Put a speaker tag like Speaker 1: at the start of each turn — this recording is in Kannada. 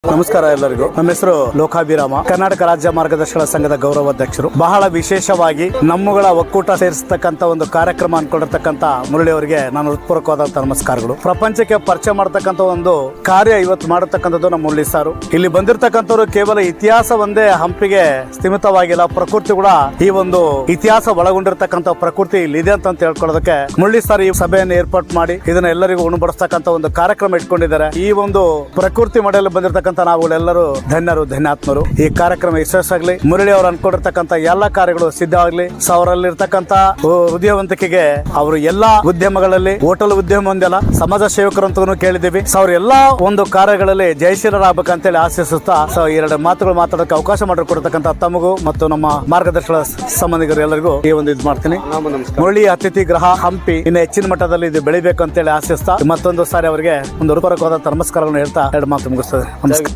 Speaker 1: ನಮಸ್ಕಾರ ಎಲ್ಲರಿಗೂ. ನಮ್ಮ ಹೆಸರು ಲೋಕಾಭಿರಾಮ, ಕರ್ನಾಟಕ ರಾಜ್ಯ ಮಾರ್ಗದರ್ಶಕರ ಸಂಘದ ಗೌರವಾಧ್ಯಕ್ಷರು. ಬಹಳ ವಿಶೇಷವಾಗಿ ನಮ್ಮಗಳ ಒಕ್ಕೂಟ ಸೇರಿಸತಕ್ಕಂತ ಒಂದು ಕಾರ್ಯಕ್ರಮ ಅನ್ಕೊಂಡಿರ್ತಕ್ಕಂತ ಮುರಳಿ ಅವರಿಗೆ ನಾನು ಹೃತ್ಪೂರ್ವಕವಾದಂತಹ ನಮಸ್ಕಾರಗಳು. ಪ್ರಪಂಚಕ್ಕೆ ಪರಿಚಯ ಮಾಡತಕ್ಕಂತ ಒಂದು ಕಾರ್ಯ ಇವತ್ತು ಮಾಡತಕ್ಕಂಥದ್ದು ನಮ್ಮ ಮುರಳಿ ಸಾರು. ಇಲ್ಲಿ ಬಂದಿರತಕ್ಕಂಥವ್ರು ಕೇವಲ ಇತಿಹಾಸ ಒಂದೇ ಹಂಪಿಗೆ ಸೀಮಿತವಾಗಿಲ್ಲ, ಪ್ರಕೃತಿ ಕೂಡ ಈ ಒಂದು ಇತಿಹಾಸ ಒಳಗೊಂಡಿರ್ತಕ್ಕಂಥ ಪ್ರಕೃತಿ ಇಲ್ಲಿ ಇದೆ ಅಂತ ಹೇಳ್ಕೊಳ್ಳೋದಕ್ಕೆ ಮುರಳಿ ಸಾರ್ ಈ ಸಭೆಯನ್ನು ಏರ್ಪಾಟ್ ಮಾಡಿ ಇದನ್ನ ಎಲ್ಲರಿಗೂ ಉಣಬಡಿಸ್ತಕ್ಕಂಥ ಒಂದು ಕಾರ್ಯಕ್ರಮ ಇಟ್ಕೊಂಡಿದ್ದಾರೆ. ಈ ಒಂದು ಪ್ರಕೃತಿ ಮಡೆಯಲ್ಲಿ ಬಂದಿರತಕ್ಕಂಥ ನಾವುಗಳೆಲ್ಲರೂ ಧನ್ಯರು, ಧನ್ಯಾತ್ಮರು. ಈ ಕಾರ್ಯಕ್ರಮ ಯಶಸ್ಸಾಗಲಿ, ಮುರಳಿ ಅವರು ಅನ್ಕೊಂಡಿರ್ತಕ್ಕಂಥ ಎಲ್ಲಾ ಕಾರ್ಯಗಳು ಸಿದ್ಧವಾಗ್ಲಿ. ಅವರಲ್ಲಿರ್ತಕ್ಕಂಥ ಹೃದಯವಂತಿಕೆಗೆ ಅವರು ಎಲ್ಲಾ ಉದ್ಯಮಗಳಲ್ಲಿ, ಹೋಟೆಲ್ ಉದ್ಯಮ ಒಂದೆಲ್ಲ ಸಮಾಜ ಸೇವಕರು ಅಂತ ಕೇಳಿದ್ದೀವಿ. ಅವ್ರ ಎಲ್ಲಾ ಒಂದು ಕಾರ್ಯಗಳಲ್ಲಿ ಜಯಶೀಲರಾಗಬೇಕಂತೇಳಿ ಆಶಿಸುತ್ತಾ ಎರಡು ಮಾತುಗಳು ಮಾತಾಡೋಕೆ ಅವಕಾಶ ಮಾಡಿಕೊಡ್ತಕ್ಕಂಥ ತಮಗೂ ಮತ್ತು ನಮ್ಮ ಮಾರ್ಗದರ್ಶಕ ಸಂಬಂಧಿಕರು ಎಲ್ಲರಿಗೂ ಈ ಒಂದು ಇದು ಮಾಡ್ತೀನಿ. ಮುರಳಿ ಅತಿಥಿ ಗೃಹ ಹಂಪಿ ಇನ್ನು ಹೆಚ್ಚಿನ ಮಟ್ಟದಲ್ಲಿ ಇದು ಬೆಳಿಬೇಕು ಅಂತೇಳಿ ಆಶಿಸ್ತಾ ಮತ್ತೊಂದು ಸಾರಿ ಅವರಿಗೆ ಒಂದು ಹೃತ್ಪೂರ್ವಕವಾದ ನಮಸ್ಕಾರಗಳನ್ನು ಹೇಳ್ತಾ ಎರಡು ಮಾತು ಮುಗಿಸ್ತದೆ.